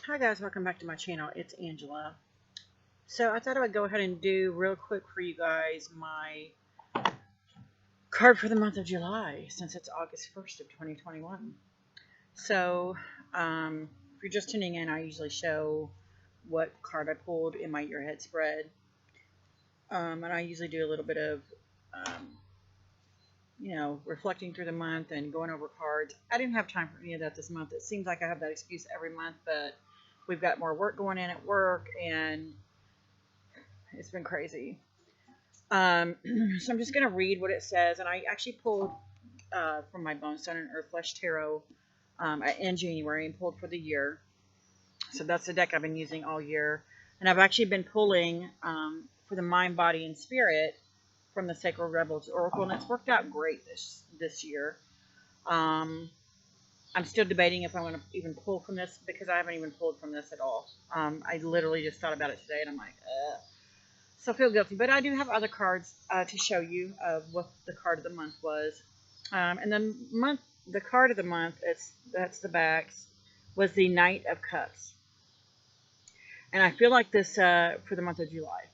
Hi guys, welcome back to my channel. It's Angela. So I thought I would go ahead and do real quick for you guys my card for the month of July since it's August 1st of 2021. So if you're just tuning in, I usually show what card I pulled in my year ahead spread. And I usually do a little bit of um, reflecting through the month and going over cards. I didn't have time for any of that this month. It seems like I have that excuse every month, but we've got more work going in at work and it's been crazy. So I'm just going to read what it says. And I actually pulled from my Bone Stone and Earth Flesh Tarot in January and pulled for the year. So that's the deck I've been using all year. And I've actually been pulling for the Mind, Body, and Spirit from the Sacred Rebels Oracle. And it's worked out great this year. I'm still debating if I want to even pull from this because I haven't even pulled from this at all. I literally just thought about it today and I'm like, So I feel guilty, but I do have other cards to show you of what the card of the month was. And the card of the month, that's the backs, was the Knight of Cups. And I feel like this for the month of July.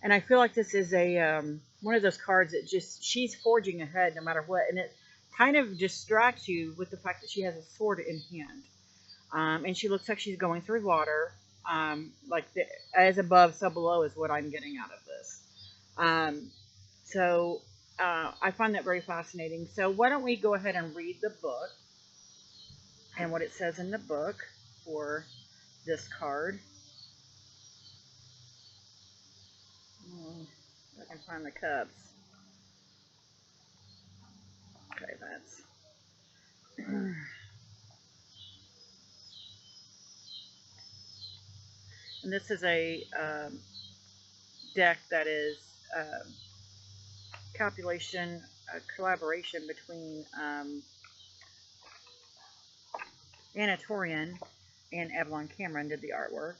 And I feel like this is a one of those cards that she's forging ahead no matter what, and it kind of distracts you with the fact that she has a sword in hand, and she looks like she's going through water. As above, so below is what I'm getting out of this. So I find that very fascinating. So why don't we go ahead and read the book and what it says in the book for this card. If I can find the cups. Okay, that's... And this is a deck that is collaboration between Anna Torian and Avalon Cameron did the artwork.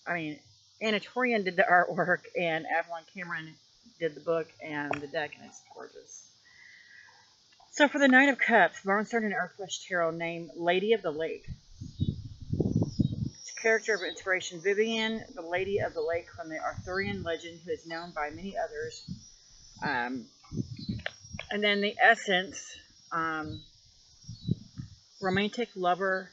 I mean, Anna Torian did the artwork and Avalon Cameron did the book and the deck, and it's gorgeous. So for the Knight of Cups, Bone Stone and Earth Flesh Tarot, name Lady of the Lake. Character of inspiration, Vivian, the Lady of the Lake from the Arthurian legend, who is known by many others. And then the essence, romantic, lover,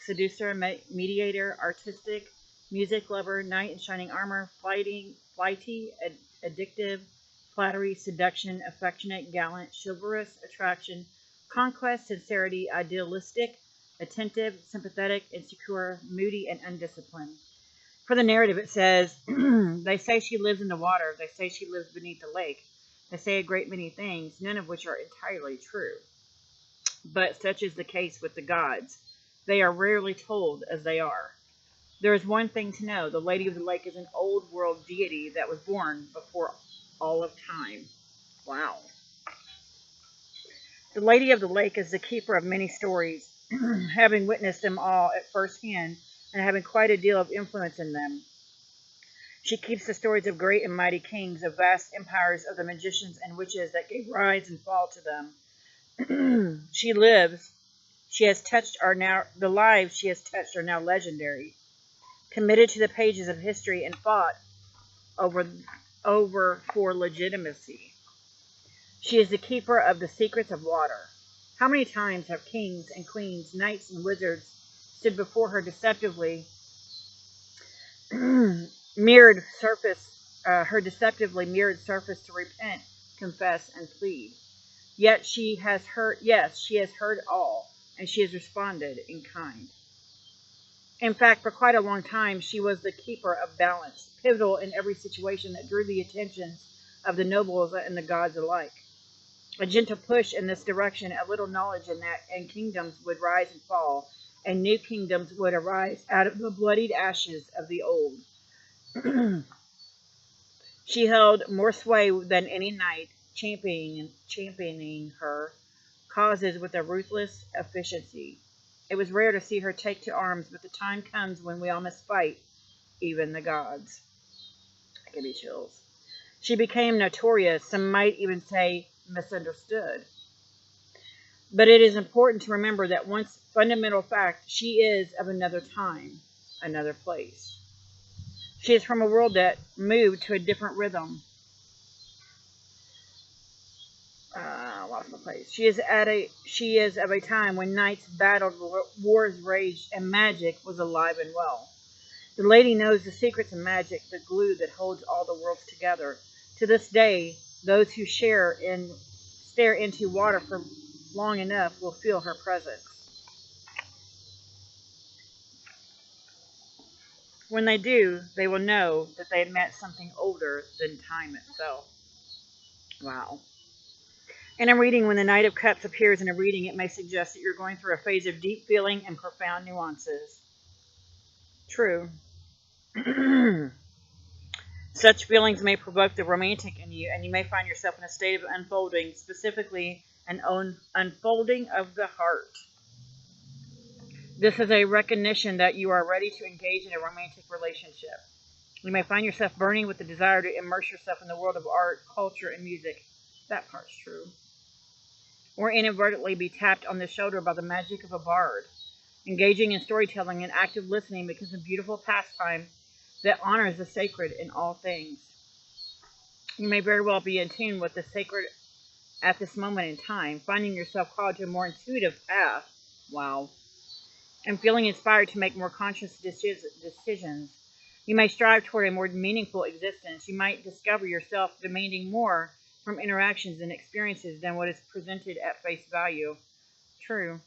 seducer, mediator, artistic, music lover, knight in shining armor, flighty, addictive, flattery, seduction, affectionate, gallant, chivalrous, attraction, conquest, sincerity, idealistic, attentive, sympathetic, insecure, moody, and undisciplined. For the narrative, it says, they say she lives in the water. They say she lives beneath the lake. They say a great many things, none of which are entirely true. But such is the case with the gods. They are rarely told as they are. There is one thing to know. The Lady of the Lake is an old world deity that was born before all of time. Wow. The Lady of the Lake is the keeper of many stories, having witnessed them all at first hand and having quite a deal of influence in them. She keeps the stories of great and mighty kings, of vast empires, of the magicians and witches that gave rise and fall to them. She lives. She has touched the lives she has touched are now legendary, committed to the pages of history and fought over for legitimacy. She is the keeper of the secrets of water. How many times have kings and queens, knights and wizards stood before her deceptively mirrored surface, her deceptively mirrored surface to repent, confess, and plead. Yet she has heard, yes, she has heard all, and she has responded in kind. In fact, for quite a long time, she was the keeper of balance, pivotal in every situation that drew the attention of the nobles and the gods alike. A gentle push in this direction, a little knowledge in that, and kingdoms would rise and fall, and new kingdoms would arise out of the bloodied ashes of the old. She held more sway than any knight, championing her causes with a ruthless efficiency. It was rare to see her take to arms, but the time comes when we all must fight, even the gods. That give me chills. She became notorious, some might even say misunderstood. But it is important to remember that one fundamental fact, she is of another time, another place. She is from a world that moved to a different rhythm. Lost my place. She is of a time when knights battled, wars raged, and magic was alive and well. The lady knows the secrets of magic, the glue that holds all the worlds together. To this day, those who stare into water for long enough will feel her presence. When they do, they will know that they had met something older than time itself. Wow. In a reading, when the Knight of Cups appears in a reading, it may suggest that you're going through a phase of deep feeling and profound nuances. True. Such feelings may provoke the romantic in you, and you may find yourself in a state of unfolding, specifically an unfolding of the heart. This is a recognition that you are ready to engage in a romantic relationship. You may find yourself burning with the desire to immerse yourself in the world of art, culture, and music. That part's true. Or inadvertently be tapped on the shoulder by the magic of a bard. Engaging in storytelling and active listening becomes a beautiful pastime that honors the sacred in all things. You may very well be in tune with the sacred at this moment in time, finding yourself called to a more intuitive path. Wow. And feeling inspired to make more conscious decisions. You may strive toward a more meaningful existence. You might discover yourself demanding more from interactions and experiences than what is presented at face value. True.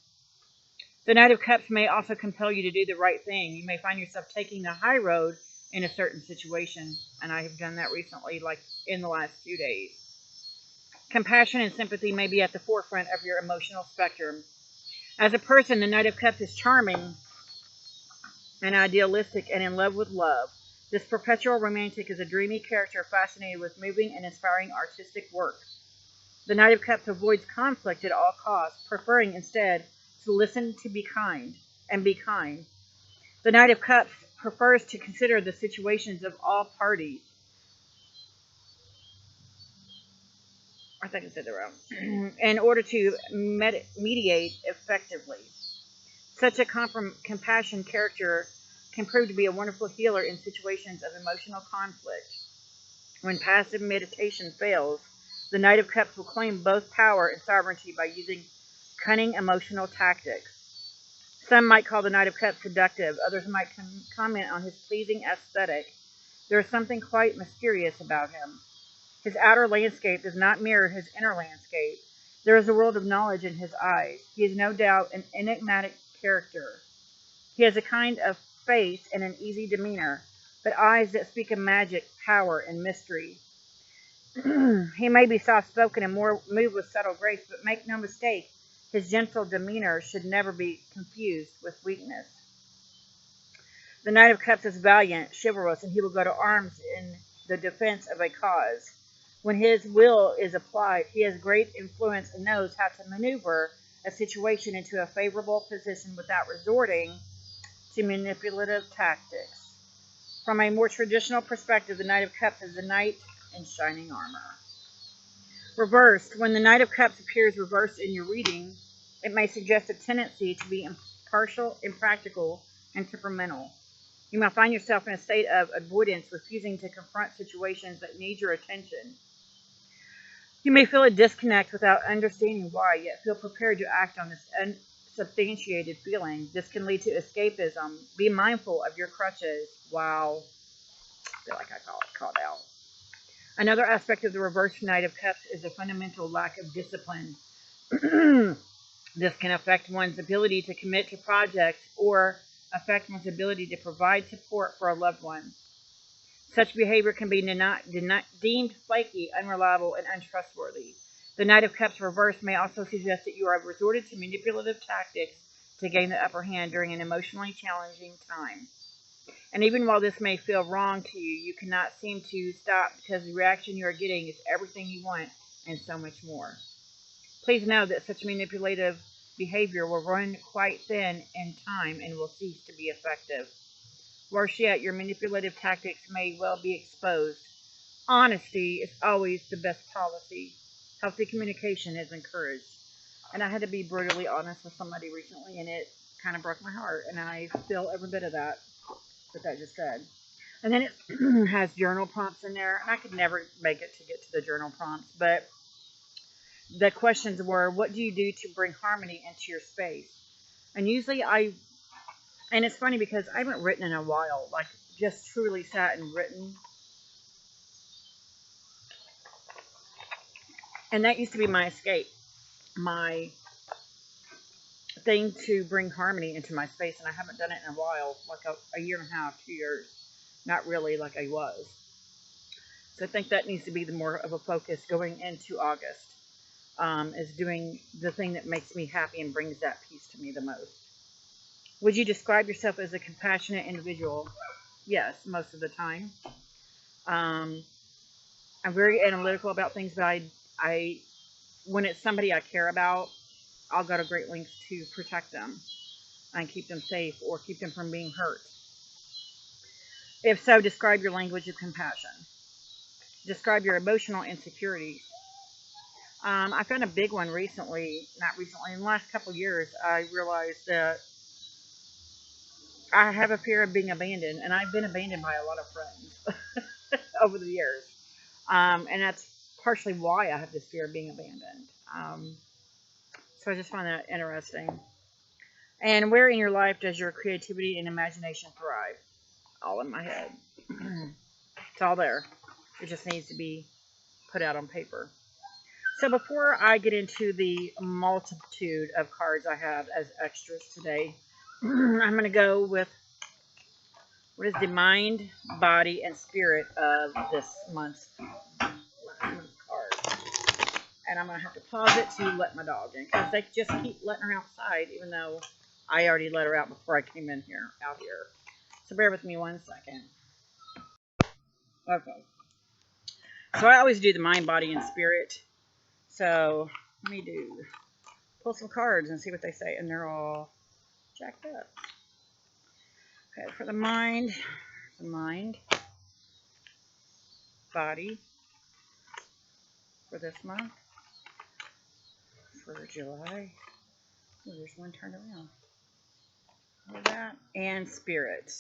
The Knight of Cups may also compel you to do the right thing. You may find yourself taking the high road in a certain situation, and I have done that recently, like in the last few days. Compassion and sympathy may be at the forefront of your emotional spectrum. As a person, the Knight of Cups is charming and idealistic and in love with love. This perpetual romantic is a dreamy character fascinated with moving and inspiring artistic work. The Knight of Cups avoids conflict at all costs, preferring instead to listen to be kind and be kind. The Knight of Cups prefers to consider the situations of all parties. I think I said that wrong. In order to mediate effectively. Such a compassion character can prove to be a wonderful healer in situations of emotional conflict. When passive meditation fails, the Knight of Cups will claim both power and sovereignty by using cunning emotional tactics. Some might call the Knight of Cups seductive, others might comment on his pleasing aesthetic. There is something quite mysterious about him. His outer landscape does not mirror his inner landscape. There is a world of knowledge in his eyes. He is no doubt an enigmatic character. He has a kind of face and an easy demeanor, but eyes that speak of magic, power, and mystery. He may be soft-spoken and more moved with subtle grace, but make no mistake, his gentle demeanor should never be confused with weakness. The Knight of Cups is valiant, chivalrous, and he will go to arms in the defense of a cause. When his will is applied, he has great influence and knows how to maneuver a situation into a favorable position without resorting to manipulative tactics. From a more traditional perspective, the Knight of Cups is the knight in shining armor. Reversed. When the Knight of Cups appears reversed in your reading, it may suggest a tendency to be impartial, impractical, and temperamental. You might find yourself in a state of avoidance, refusing to confront situations that need your attention. You may feel a disconnect without understanding why, yet feel prepared to act on this unsubstantiated feeling. This can lead to escapism. Be mindful of your crutches. Wow. I feel like I called out. Another aspect of the reverse Knight of Cups is a fundamental lack of discipline. This can affect one's ability to commit to projects or affect one's ability to provide support for a loved one. Such behavior can be deemed flaky, unreliable, and untrustworthy. The Knight of Cups reverse may also suggest that you have resorted to manipulative tactics to gain the upper hand during an emotionally challenging time. And even while this may feel wrong to you, you cannot seem to stop because the reaction you are getting is everything you want and so much more. Please know that such manipulative behavior will run quite thin in time and will cease to be effective. Worse yet, your manipulative tactics may well be exposed. Honesty is always the best policy. Healthy communication is encouraged. And I had to be brutally honest with somebody recently, and it kind of broke my heart, and I feel every bit of that. what that just said. And then it has journal prompts in there. And I could never make it to get to the journal prompts, but the questions were, what do you do to bring harmony into your space? And usually and it's funny because I haven't written in a while, like just truly sat and written. And that used to be my escape, my thing to bring harmony into my space. And I haven't done it in a while, like a year and a half, 2 years. Not really like I was. So I think that needs to be the more of a focus going into August, is doing the thing that makes me happy and brings that peace to me the most. Would you describe yourself as a compassionate individual? Yes, most of the time. I'm very analytical about things, but I when it's somebody I care about, I'll go to great lengths to protect them and keep them safe or keep them from being hurt. If so, describe your language of compassion. Describe your emotional insecurities. I found a big one recently, not recently, in the last couple of years. I realized that I have a fear of being abandoned, and I've been abandoned by a lot of friends over the years. And that's partially why I have this fear of being abandoned. So I just find that interesting. And where in your life does your creativity and imagination thrive? All in my head. It's all there. It just needs to be put out on paper. So before I get into the multitude of cards I have as extras today, I'm going to go with what is the mind, body, and spirit of this month's card. And I'm going to have to pause it to let my dog in because they just keep letting her outside, even though I already let her out before I came in here, out here. So bear with me 1 second. Okay. So I always do the mind, body, and spirit. So let me pull some cards and see what they say. And they're all jacked up. Okay, for the mind, body, for this month, for July. Oh, there's one turned around. All that. And spirit.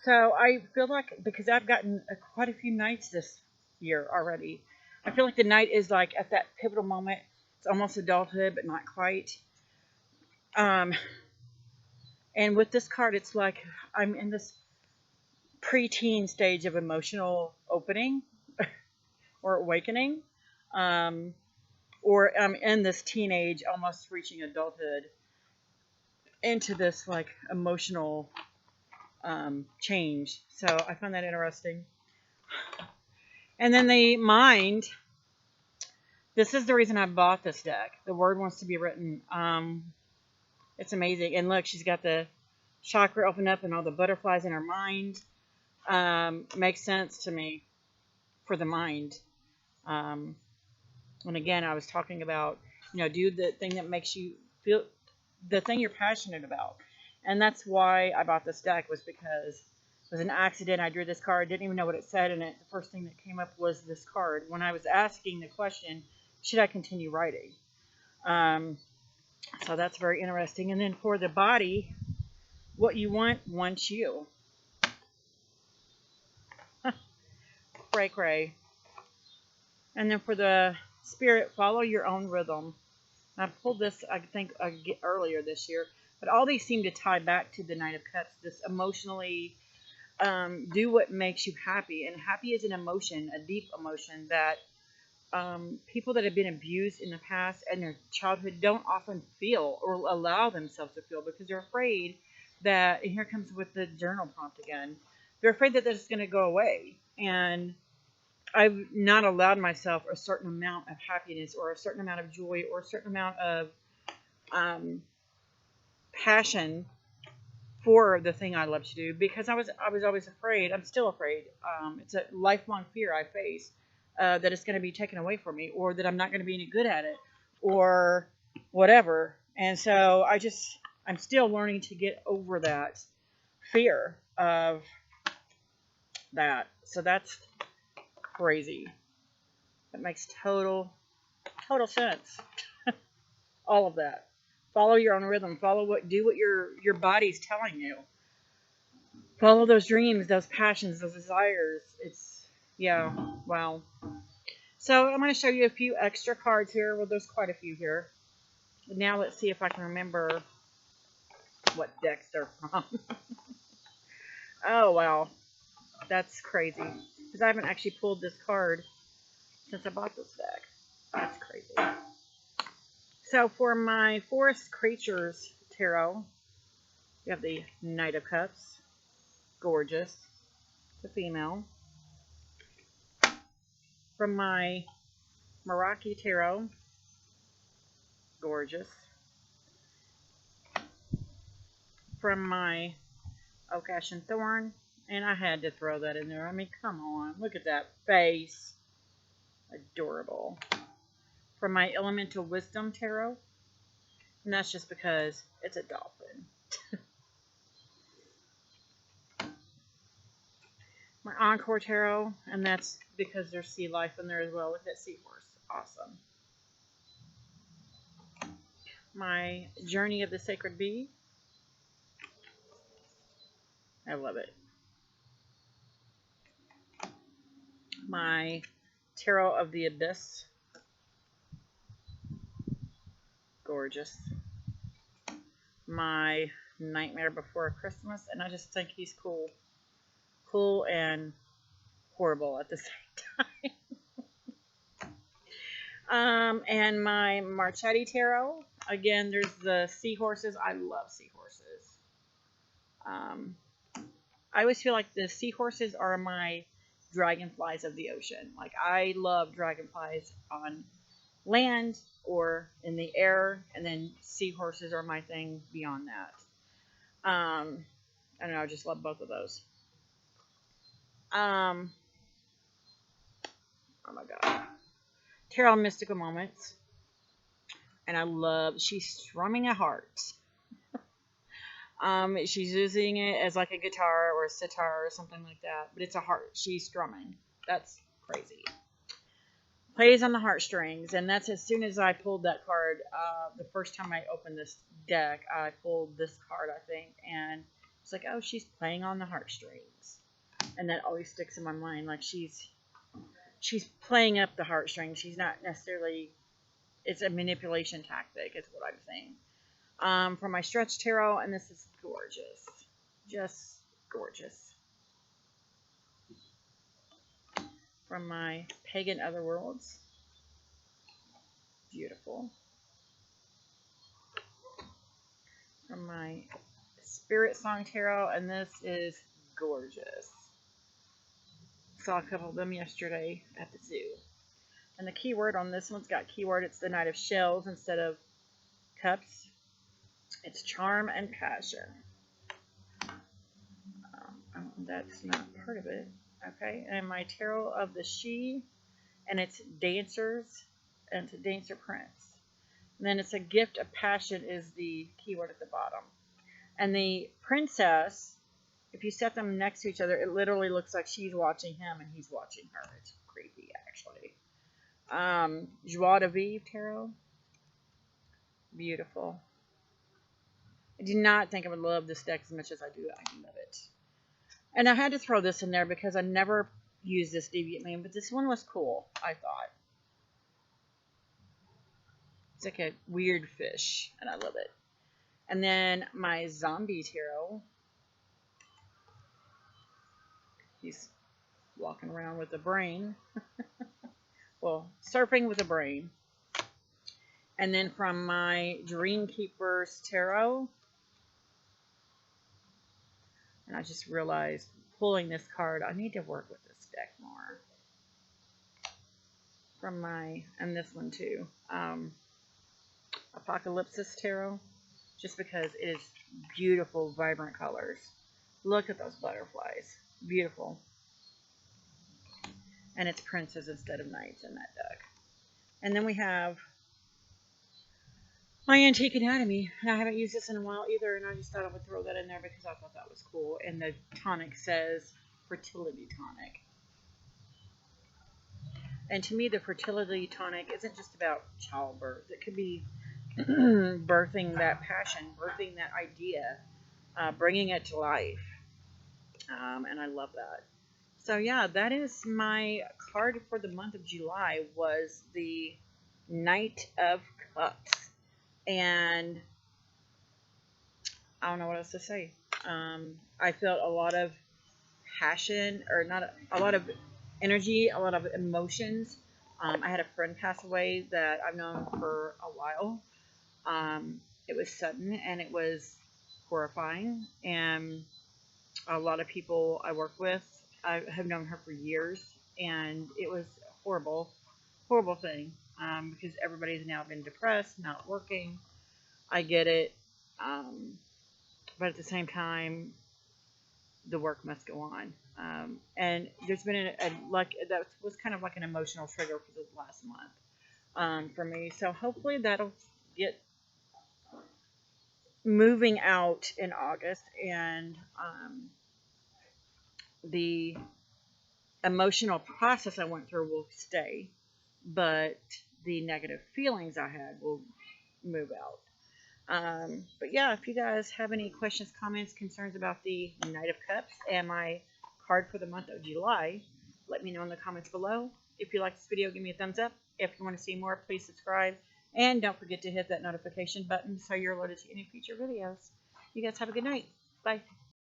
So I feel like, because I've gotten quite a few nights this year already, I feel like the night is like at that pivotal moment. It's almost adulthood, but not quite. And with this card, it's like I'm in this preteen stage of emotional opening or awakening. Or I'm in this teenage, almost reaching adulthood, into this like emotional change. So I find that interesting. And then the mind. This is the reason I bought this deck. The word wants to be written. It's amazing. And look, she's got the chakra open up and all the butterflies in her mind. Makes sense to me for the mind. And again, I was talking about, do the thing that makes you feel, the thing you're passionate about. And that's why I bought this deck, was because it was an accident. I drew this card, didn't even know what it said, and the first thing that came up was this card. When I was asking the question, should I continue writing? So that's very interesting. And then for the body, what you want wants you. Cray cray. And then for the spirit, follow your own rhythm. I pulled this, I think, earlier this year, but all these seem to tie back to the Knight of Cups. This emotionally, do what makes you happy. And happy is an emotion, a deep emotion that people that have been abused in the past and their childhood don't often feel or allow themselves to feel, because they're afraid that, and here comes with the journal prompt again, they're afraid that that's going to go away. And I've not allowed myself a certain amount of happiness or a certain amount of joy or a certain amount of passion for the thing I love to do, because I was always afraid. I'm still afraid. It's a lifelong fear I face, that it's going to be taken away from me, or that I'm not going to be any good at it, or whatever. And so I'm still learning to get over that fear of that. So that's crazy. It makes total sense. All of that. Follow your own rhythm. Do what your body's telling you. Follow those dreams, those passions, those desires. Yeah, wow. So I'm going to show you a few extra cards here. Well, there's quite a few here. Now let's see if I can remember what decks they're from. Oh, wow. That's crazy. Because I haven't actually pulled this card since I bought this deck. That's crazy. So for my Forest Creatures Tarot, you have the Knight of Cups. Gorgeous. The female. From my Meraki Tarot. Gorgeous. From my Oak Ash and Thorn. And I had to throw that in there. I mean, come on. Look at that face. Adorable. From my Elemental Wisdom Tarot. And that's just because it's a dolphin. My Encore Tarot. And that's because there's sea life in there as well. Look at that seahorse. Awesome. My Journey of the Sacred Bee. I love it. My Tarot of the Abyss. Gorgeous. My Nightmare Before Christmas. And I just think he's cool. Cool and horrible at the same time. And my Marchetti Tarot. Again, there's the seahorses. I love seahorses. I always feel like the seahorses are my dragonflies of the ocean. Like, I love dragonflies on land or in the air, and then seahorses are my thing beyond that. I don't know, I just love both of those. Oh my god. Tarot Mystical Moments. And I love, she's strumming a heart. She's using it as like a guitar or a sitar or something like that. But it's a heart. She's strumming. That's crazy. Plays on the heartstrings. And that's as soon as I pulled that card. The first time I opened this deck, I pulled this card, I think. And it's like, oh, she's playing on the heartstrings. And that always sticks in my mind. Like, she's playing up the heartstrings. She's not necessarily... It's a manipulation tactic, is what I'm saying. From my Stretch Tarot, and this is gorgeous. Just gorgeous. From my Pagan Otherworlds. Beautiful. From my Spirit Song Tarot, and this is gorgeous. Saw a couple of them yesterday at the zoo. And the keyword on this one's got keyword. It's the Knight of Shells instead of Cups. It's Charm and Passion. That's not part of it. Okay. And my Tarot of the She. And it's Dancers. And it's a Dancer Prince. And then it's a Gift of Passion is the keyword at the bottom. And the Princess, if you set them next to each other, it literally looks like she's watching him and he's watching her. It's creepy, actually. Joie de Vivre Tarot. Beautiful. I do not think I would love this deck as much as I do. I love it. And I had to throw this in there because I never used this Deviant Man, but this one was cool, I thought. It's like a weird fish, and I love it. And then my Zombie Tarot. He's walking around with a brain. Well, surfing with a brain. And then from my Dream Keepers Tarot. And I just realized, pulling this card, I need to work with this deck more. From my, and this one too, Apocalypsis Tarot. Just because it is beautiful, vibrant colors. Look at those butterflies. Beautiful. And it's princes instead of knights in that deck. And then we have my Antique Anatomy. And I haven't used this in a while either. And I just thought I would throw that in there because I thought that was cool. And the tonic says Fertility Tonic. And to me, the fertility tonic isn't just about childbirth. It could be birthing that passion, birthing that idea, bringing it to life. And I love that. So yeah, that is my card for the month of July was the Knight of Cups. And I don't know what else to say. I felt a lot of passion, or not a lot of energy, a lot of emotions. I had a friend pass away that I've known for a while. It was sudden and it was horrifying. And a lot of people I work with, I have known her for years, and it was horrible, horrible thing. Because everybody's now been depressed, not working. I get it, but at the same time, the work must go on. And there's been a like that was kind of like an emotional trigger for the last month for me. So hopefully that'll get moving out in August, and the emotional process I went through will stay, but the negative feelings I had will move out. But yeah, if you guys have any questions, comments, concerns about the Knight of Cups and my card for the month of July, let me know in the comments below. If you like this video, give me a thumbs up. If you want to see more, please subscribe. And don't forget to hit that notification button so you're alerted to any future videos. You guys have a good night. Bye.